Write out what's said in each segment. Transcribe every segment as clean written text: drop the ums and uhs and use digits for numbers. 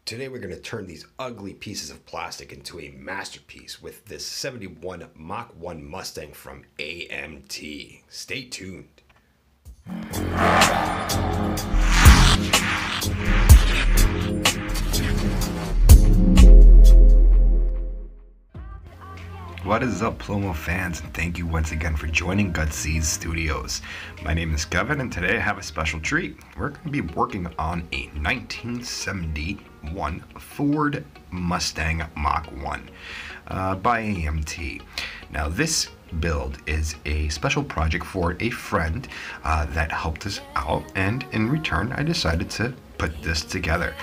Today we're going to turn these ugly pieces of plastic into a masterpiece with this 71 Mach 1 Mustang from AMT. Stay tuned. What is up, Plomo fans, and thank you once again for joining GutZ Studios. My name is Kevin, and today I have a special treat. We're going to be working on a 1971 Ford Mustang Mach 1 by AMT. Now, this build is a special project for a friend that helped us out, and in return, I decided to put this together.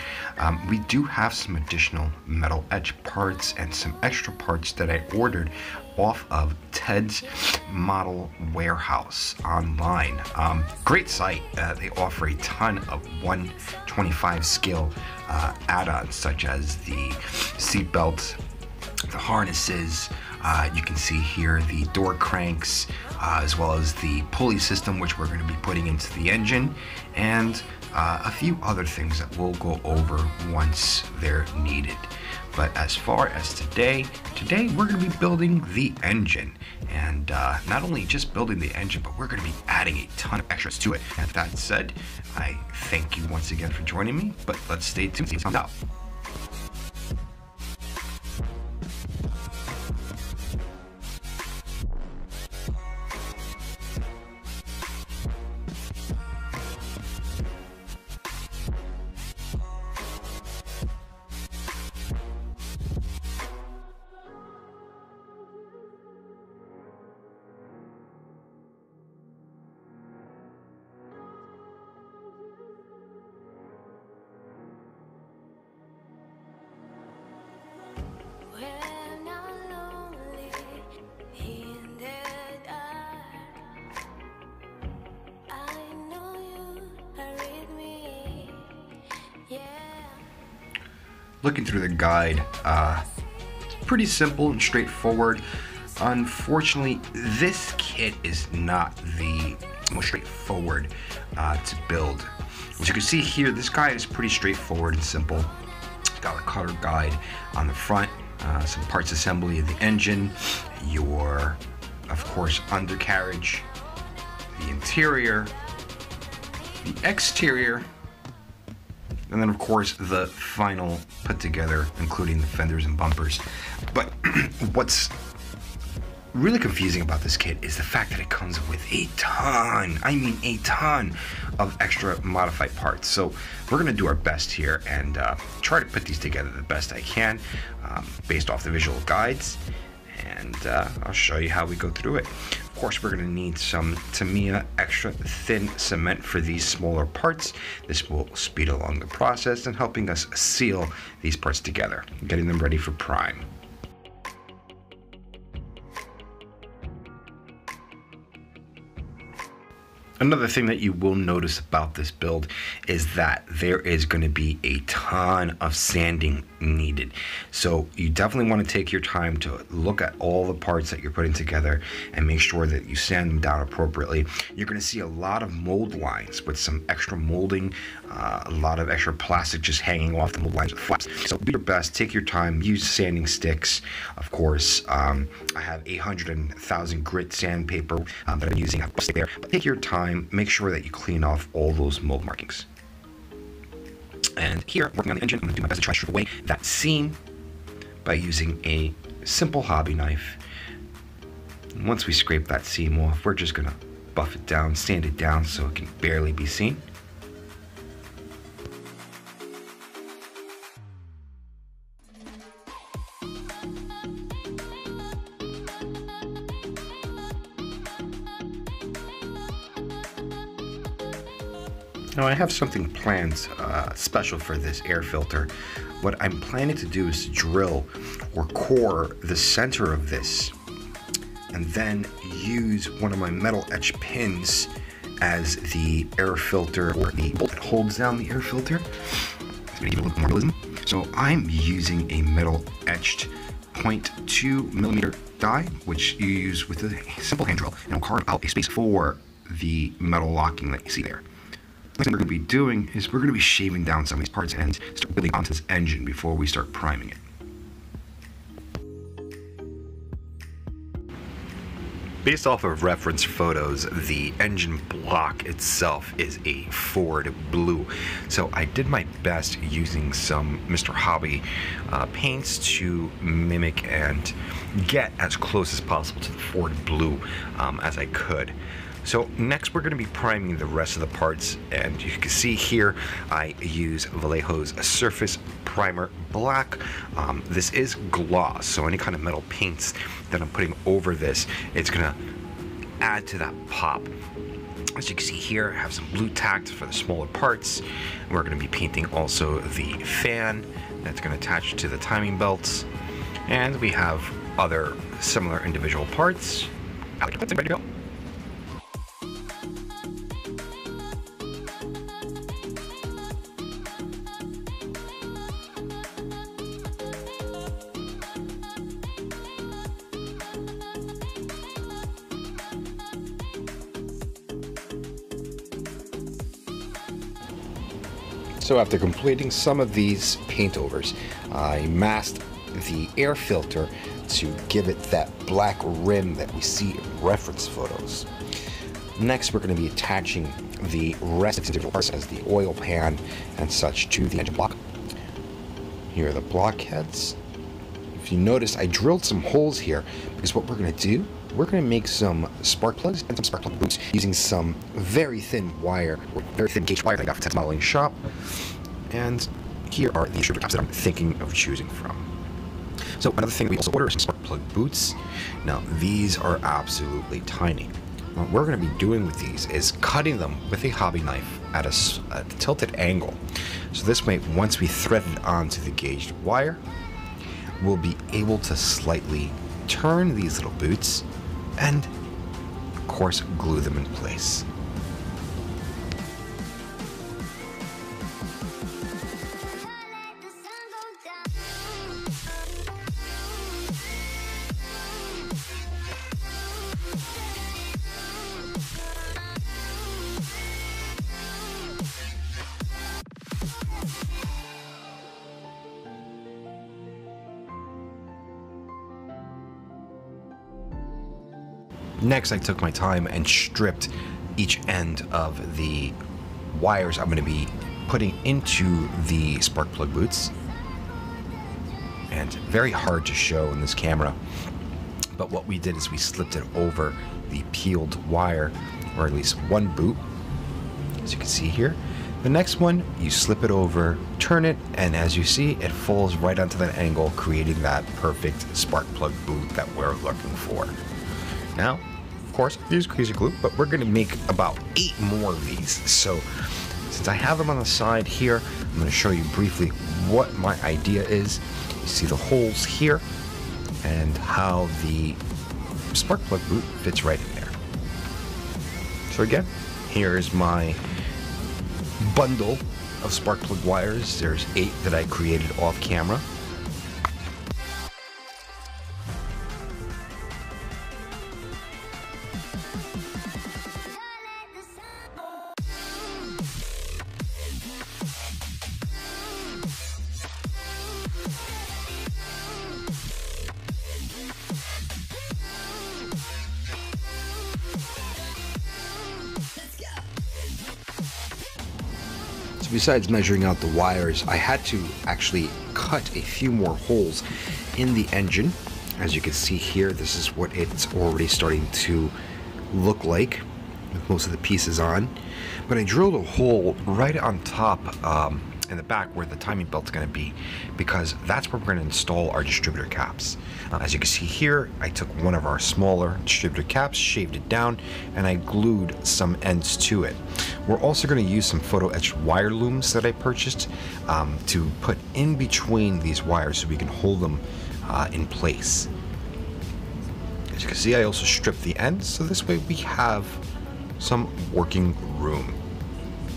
We do have some additional metal etch parts and some extra parts that I ordered off of Ted's Model Warehouse online. Great site. They offer a ton of 1/25 scale add-ons such as the seat belts, the harnesses. You can see here the door cranks, as well as the pulley system, which we're going to be putting into the engine, and a few other things that we'll go over once they're needed. But as far as today we're going to be building the engine, and not only just building the engine, but we're going to be adding a ton of extras to it. And that said, I thank you once again for joining me, but let's stay tuned to find out. Looking through the guide, pretty simple and straightforward. Unfortunately, this kit is not the most straightforward to build. As you can see here, this guide is pretty straightforward and simple. Got a color guide on the front, some parts assembly of the engine, your, of course, undercarriage, the interior, the exterior, and then of course the final put together, including the fenders and bumpers. But what's really confusing about this kit is the fact that it comes with a ton, I mean a ton of extra modified parts. So we're gonna do our best here and try to put these together the best I can based off the visual guides, and I'll show you how we go through it. Of course, we're going to need some Tamiya extra thin cement for these smaller parts. This will speed along the process and helping us seal these parts together, getting them ready for prime. Another thing that you will notice about this build is that there is going to be a ton of sanding needed. So you definitely want to take your time to look at all the parts that you're putting together and make sure that you sand them down appropriately. You're going to see a lot of mold lines with some extra molding, a lot of extra plastic just hanging off the mold lines with flaps. So do your best, take your time, use sanding sticks. Of course, I have 800,000 grit sandpaper that I'm using there, but take your time. Make sure that you clean off all those mold markings. And here, working on the engine, I'm going to do my best to try to strip away that seam by using a simple hobby knife. And once we scrape that seam off, we're just going to buff it down, sand it down so it can barely be seen. Now I have something planned special for this air filter. What I'm planning to do is drill or core the center of this and then use one of my metal etch pins as the air filter, or the bolt that holds down the air filter. It's going to give it a little more realism. So I'm using a metal etched 0.2 millimeter die, which you use with a simple hand drill, and I'll carve out a space for the metal locking that you see there. Next thing we're going to be doing is we're going to be shaving down some of these parts and start building onto this engine before we start priming it. Based off of reference photos, the engine block itself is a Ford blue. So I did my best using some Mr. Hobby paints to mimic and get as close as possible to the Ford blue as I could. So next we're going to be priming the rest of the parts, and you can see here I use Vallejo's Surface Primer Black. This is gloss, so any kind of metal paints that I'm putting over this, it's going to add to that pop. As you can see here, I have some blue tacked for the smaller parts. We're going to be painting also the fan that's going to attach to the timing belts, and we have other similar individual parts. Ready to go. So after completing some of these paint overs, I masked the air filter to give it that black rim that we see in reference photos. Next, we're going to be attaching the rest of the individual parts, as the oil pan and such, to the engine block. Here are the blockheads. If you notice, I drilled some holes here because what we're going to do, we're going to make some spark plugs and some spark plug boots using some very thin wire, or very thin gauge wire that I got from Ted's Modeling Shop. And here are the distributor caps that I'm thinking of choosing from. So another thing we also ordered is some spark plug boots. Now these are absolutely tiny. What we're going to be doing with these is cutting them with a hobby knife at a tilted angle. So this way, once we thread it onto the gauged wire, we'll be able to slightly turn these little boots and, of course, glue them in place. Next, I took my time and stripped each end of the wires I'm going to be putting into the spark plug boots. And very hard to show in this camera, but what we did is we slipped it over the peeled wire, or at least one boot, as you can see here. The next one, you slip it over, turn it, and as you see, it falls right onto that angle, creating that perfect spark plug boot that we're looking for. Now, of course, use greaser glue, but we're going to make about 8 more of these. So, since I have them on the side here, I'm going to show you briefly what my idea is. You see the holes here, and how the spark plug boot fits right in there. So again, here's my bundle of spark plug wires. There's 8 that I created off camera. Besides measuring out the wires, I had to actually cut a few more holes in the engine. As you can see here, this is what it's already starting to look like with most of the pieces on. But I drilled a hole right on top in the back where the timing belt's going to be, because that's where we're going to install our distributor caps. As you can see here, I took one of our smaller distributor caps, shaved it down, and I glued some ends to it. We're also going to use some photo etched wire looms that I purchased to put in between these wires so we can hold them in place. As you can see, I also stripped the ends, so this way we have some working room.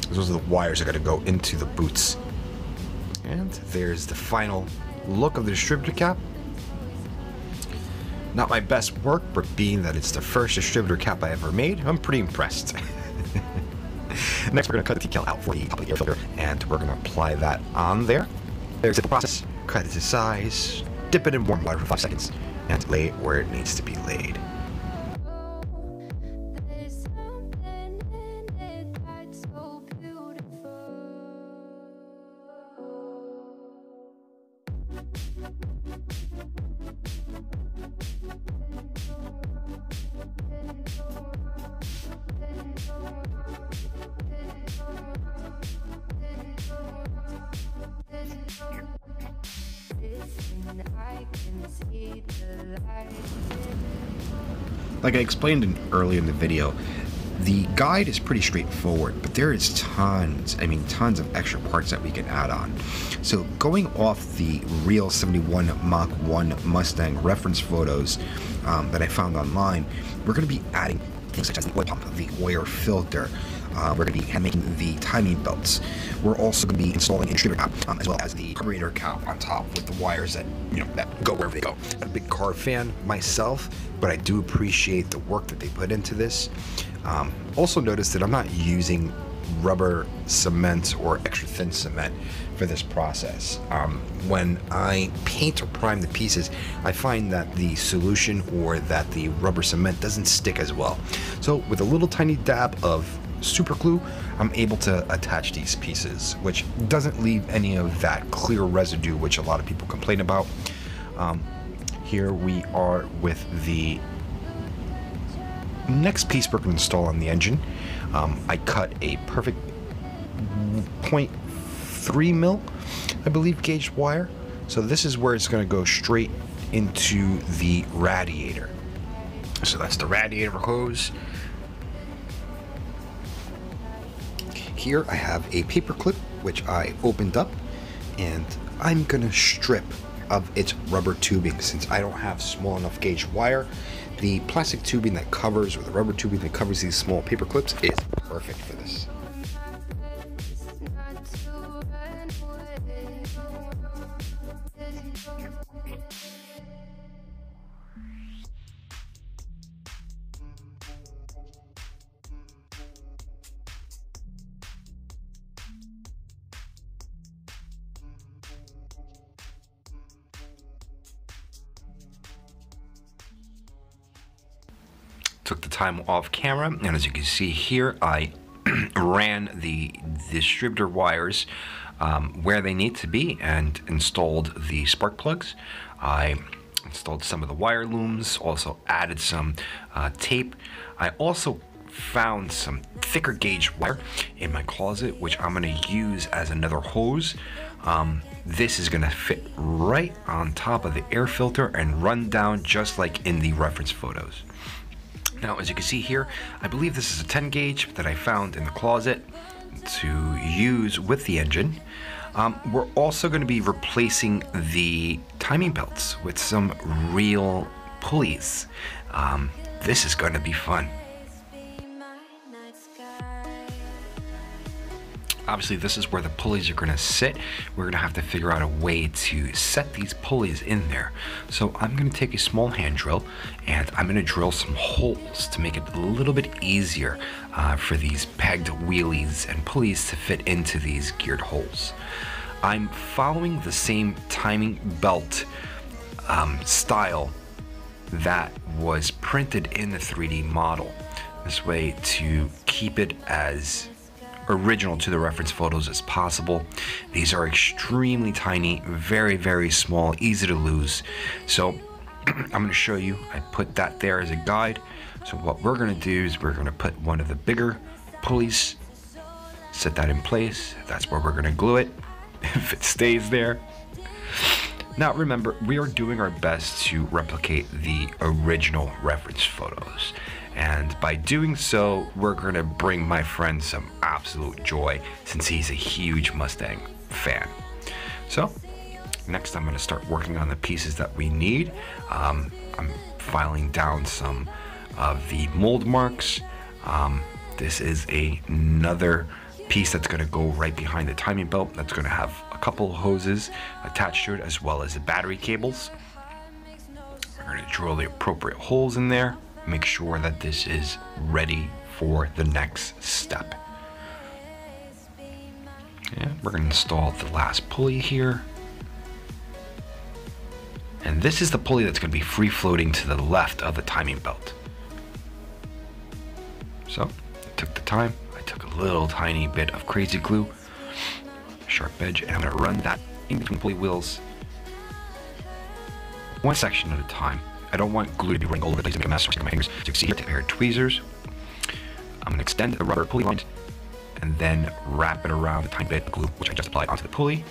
Those are the wires that are going to go into the boots. And there's the final look of the distributor cap. Not my best work, but being that it's the first distributor cap I ever made, I'm pretty impressed. Next, we're going to cut the decal out for the top of the air filter, and we're going to apply that on there. Very simple process. Cut it to size, dip it in warm water for 5 seconds, and lay it where it needs to be laid. Like I explained earlier in the video, the guide is pretty straightforward, but there is tons of extra parts that we can add on. So going off the real 71 Mach 1 Mustang reference photos that I found online, we're going to be adding things such as the oil pump, the oil filter. We're going to be hand making the timing belts. We're also going to be installing a distributor cap, as well as the carburetor cap on top with the wires that that go wherever they go. I'm a big car fan myself, but I do appreciate the work that they put into this. Also notice that I'm not using rubber cement or extra thin cement for this process. When I paint or prime the pieces, I find that the solution or that the rubber cement doesn't stick as well. So with a little tiny dab of super glue, I'm able to attach these pieces, which doesn't leave any of that clear residue which a lot of people complain about. Here we are with the next piece we're going to install on the engine. I cut a perfect 0.3 mil, I believe, gauge wire. So this is where it's going to go straight into the radiator. So that's the radiator hose. Here I have a paper clip which I opened up, and I'm gonna strip of its rubber tubing. Since I don't have small enough gauge wire, the plastic tubing that covers, or the rubber tubing that covers these small paper clips is perfect for this. Took the time off camera, and as you can see here, I ran the distributor wires where they need to be and installed the spark plugs. I installed some of the wire looms, also added some tape. I also found some thicker gauge wire in my closet, which I'm going to use as another hose. This is going to fit right on top of the air filter and run down just like in the reference photos. Now, as you can see here, I believe this is a 10 gauge that I found in the closet to use with the engine. We're also going to be replacing the timing belts with some real pulleys. This is going to be fun. Obviously, this is where the pulleys are going to sit. We're going to have to figure out a way to set these pulleys in there. So I'm going to take a small hand drill, and I'm going to drill some holes to make it a little bit easier for these pegged wheelies and pulleys to fit into these geared holes. I'm following the same timing belt style that was printed in the 3D model. This way to keep it as original to the reference photos as possible. These are extremely tiny, very, very small, easy to lose. So I'm going to show you. I put that there as a guide. So what we're going to do is we're going to put one of the bigger pulleys, set that in place. That's where we're going to glue it if it stays there. Now remember, we are doing our best to replicate the original reference photos. And by doing so, we're going to bring my friend some absolute joy, since he's a huge Mustang fan. So next I'm going to start working on the pieces that we need. I'm filing down some of the mold marks. This is another piece that's going to go right behind the timing belt. That's going to have a couple hoses attached to it, as well as the battery cables. We're going to drill the appropriate holes in there. Make sure that this is ready for the next step. Okay, we're going to install the last pulley here. And this is the pulley that's going to be free floating to the left of the timing belt. So, I took the time, I took a little tiny bit of crazy glue, sharp edge, and I'm going to run that in between pulley wheels, one section at a time. I don't want glue to be running all over the place and make a mess with my fingers. So you can see here, take a pair of tweezers. I'm going to extend the rubber pulley lines and then wrap it around the tiny bit of glue, which I just applied onto the pulley.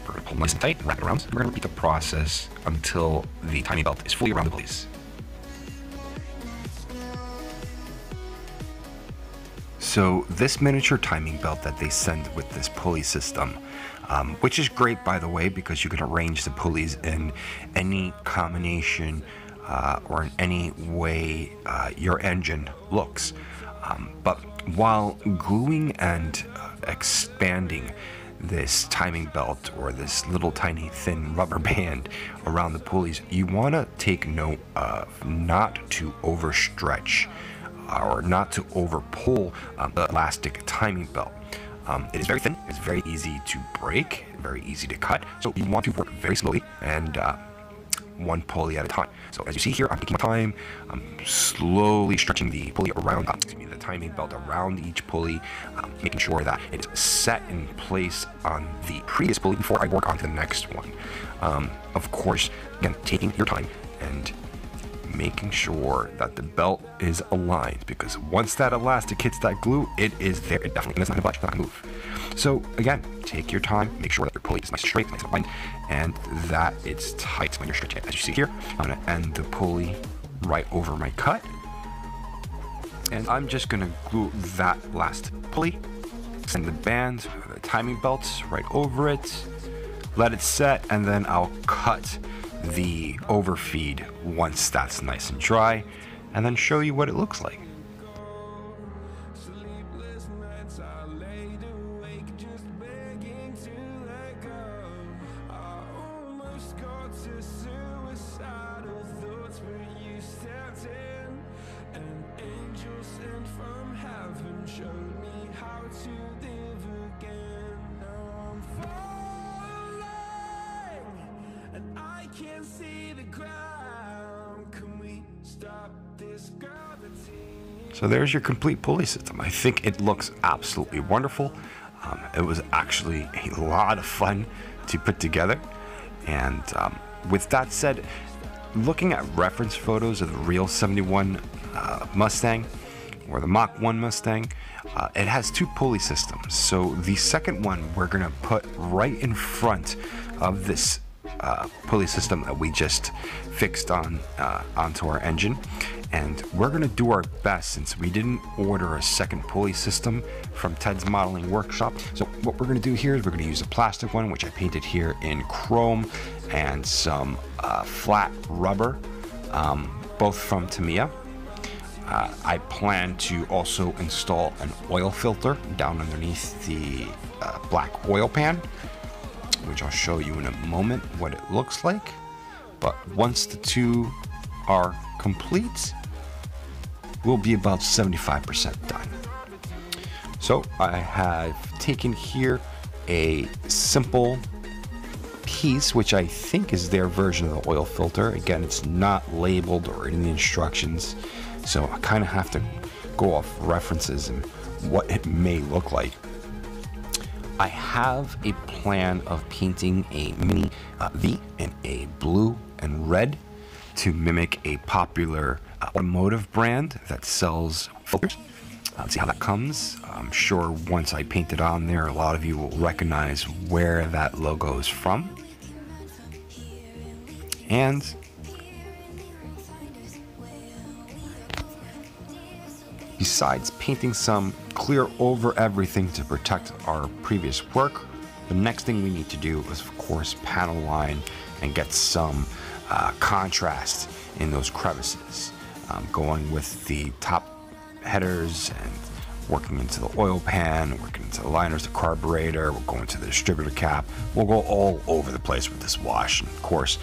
We're going to pull nice and tight and wrap it around. We're going to repeat the process until the timing belt is fully around the pulleys. So this miniature timing belt that they send with this pulley system, which is great, by the way, because you can arrange the pulleys in any combination or in any way your engine looks. But while gluing and expanding this timing belt or this little tiny thin rubber band around the pulleys, you want to take note of not to overstretch or not to over pull the elastic timing belt. It is very thin, it's very easy to break, very easy to cut, so you want to work very slowly and one pulley at a time. So as you see here, I'm taking my time, I'm slowly stretching the pulley around, the timing belt around each pulley, making sure that it is set in place on the previous pulley before I work on to the next one. Of course, again, taking your time and making sure that the belt is aligned, because once that elastic hits that glue, it is there. It definitely is not going to budge, not going to move. So again, take your time, make sure that your pulley is nice and straight, nice and aligned, and that it's tight when you're stretching it. As you see here, I'm going to end the pulley right over my cut, and I'm just going to glue that last pulley, send the band, the timing belts right over it, let it set, and then I'll cut the overfeed once that's nice and dry, and then show you what it looks like. Can't see the ground. Can we stop this gravity? So there's your complete pulley system. I think it looks absolutely wonderful. It was actually a lot of fun to put together. And with that said, looking at reference photos of the real 71 Mustang or the Mach 1 Mustang, it has two pulley systems. So the second one we're gonna put right in front of this pulley system that we just fixed on onto our engine, and we're going to do our best, since we didn't order a second pulley system from Ted's modeling workshop. So what we're going to do here is we're going to use a plastic one, which I painted here in chrome, and some flat rubber, both from Tamiya. I plan to also install an oil filter down underneath the black oil pan, which I'll show you in a moment what it looks like. But once the two are complete, we'll be about 75% done. So I have taken here a simple piece, which I think is their version of the oil filter. Again, it's not labeled or in the instructions, so I kind of have to go off references and what it may look like. I have a plan of painting a mini V in a blue and red to mimic a popular automotive brand that sells filters. Let's see how that comes. I'm sure once I paint it on there, a lot of you will recognize where that logo is from. And besides painting some clear over everything to protect our previous work, the next thing we need to do is, of course, panel line and get some contrast in those crevices. Going with the top headers and working into the oil pan, working into the liners, the carburetor, we'll go into the distributor cap. We'll go all over the place with this wash. And of course,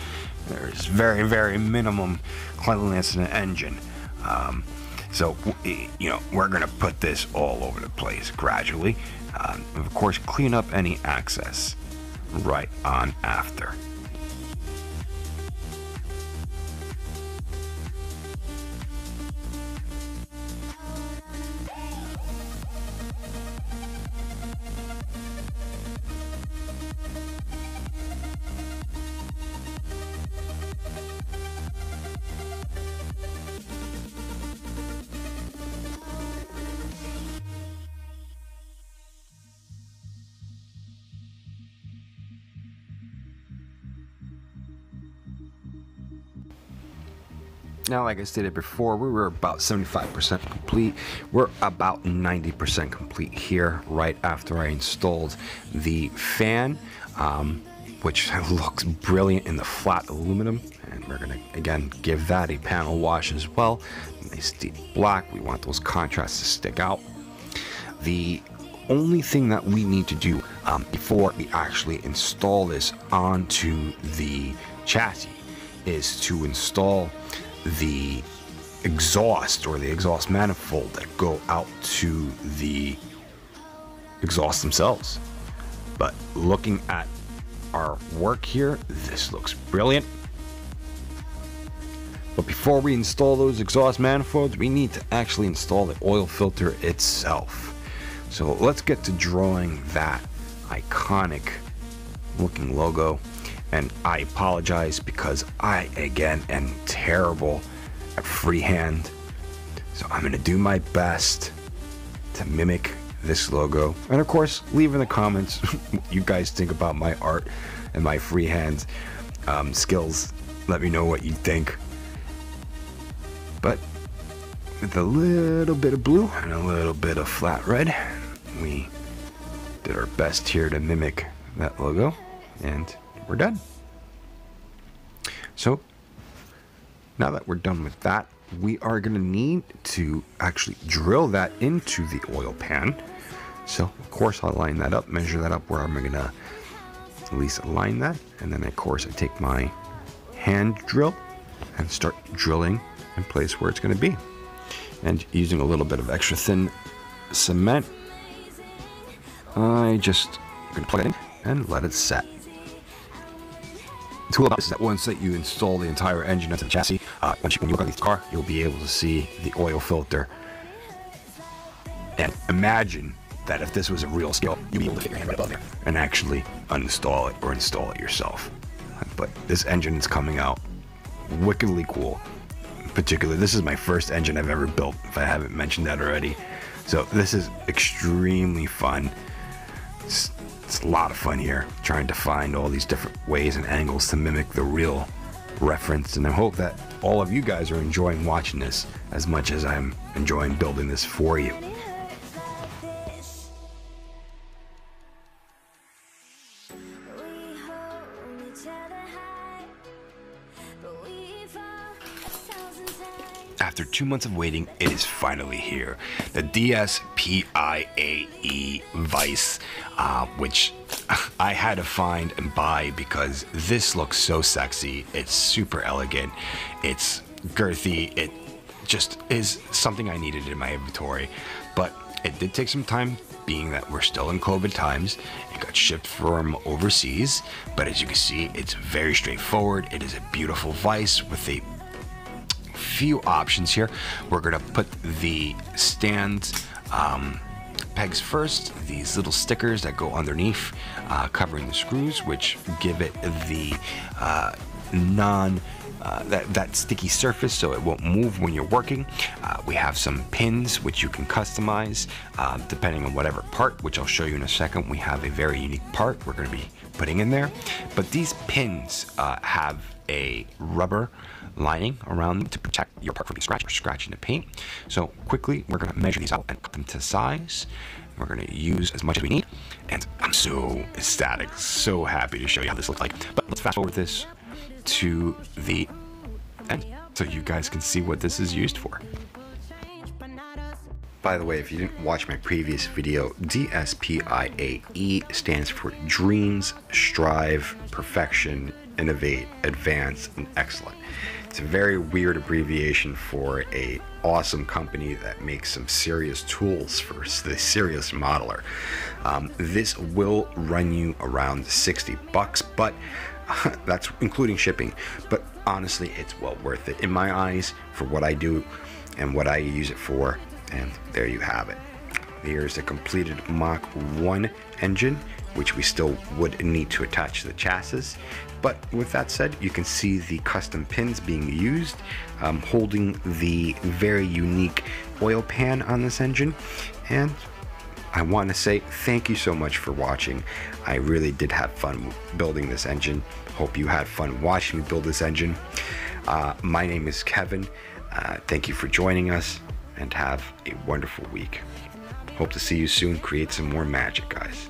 there's very, very minimum cleanliness in an engine. So, you know, we're going to put this all over the place gradually. Of course, clean up any excess right on after. Now, like I stated before, we were about 75% complete. We're about 90% complete here right after I installed the fan, which looks brilliant in the flat aluminum. And we're gonna, again, give that a panel wash as well. Nice deep black. We want those contrasts to stick out. The only thing that we need to do before we actually install this onto the chassis is to install the exhaust or the exhaust manifold that go out to the exhaust themselves. But looking at our work here, this looks brilliant. But before we install those exhaust manifolds, we need to actually install the oil filter itself. So let's get to drawing that iconic looking logo. And I apologize because I, again, am terrible at freehand. So I'm going to do my best to mimic this logo. And of course, leave in the comments what you guys think about my art and my freehand skills. Let me know what you think. But with a little bit of blue and a little bit of flat red, we did our best here to mimic that logo. And we're done. So now that we're done with that, we are going to need to actually drill that into the oil pan. So of course I'll line that up, measure that up where I'm going to at least align that, and then of course I take my hand drill and start drilling in place where it's going to be. And using a little bit of extra thin cement, I just going to plug it in and let it set. The cool about this is that once that you install the entire engine into the chassis, when you work on this car, you'll be able to see the oil filter. And imagine that if this was a real skill, you'd be able to fit your hand right above there and actually uninstall it or install it yourself. But this engine is coming out wickedly cool. In particular, this is my first engine I've ever built, if I haven't mentioned that already. So this is extremely fun. It's a lot of fun here, trying to find all these different ways and angles to mimic the real reference. And I hope that all of you guys are enjoying watching this as much as I'm enjoying building this for you. After 2 months of waiting, it is finally here. The DSPIAE Vice, which I had to find and buy because this looks so sexy. It's super elegant. It's girthy. It just is something I needed in my inventory. But it did take some time, being that we're still in COVID times. It got shipped from overseas. But as you can see, it's very straightforward. It is a beautiful vise with a few options here. We're gonna put the stand pegs first, these little stickers that go underneath, covering the screws, which give it the that sticky surface so it won't move when you're working. We have some pins which you can customize depending on whatever part, which I'll show you in a second. We have a very unique part we're going to be putting in there, but these pins have a rubber lining around them to protect your part from being scratched or scratching the paint. So quickly, we're going to measure these out and cut them to size. We're going to use as much as we need, and I'm so ecstatic, so happy to show you how this looks like. But let's fast forward this to the end so you guys can see what this is used for. By the way, if you didn't watch my previous video, DSPIAE stands for Dreams, Strive, Perfection, Innovate, Advance, and Excellent. It's a very weird abbreviation for a awesome company that makes some serious tools for the serious modeler. This will run you around $60, but that's including shipping. But honestly, it's well worth it in my eyes for what I do and what I use it for. And there you have it. Here's the completed Mach 1 engine, which we still would need to attach to the chassis. But with that said, you can see the custom pins being used, holding the very unique oil pan on this engine. And I want to say thank you so much for watching. I really did have fun building this engine. Hope you had fun watching me build this engine. My name is Kevin. Thank you for joining us, and have a wonderful week. Hope to see you soon. Create some more magic, guys.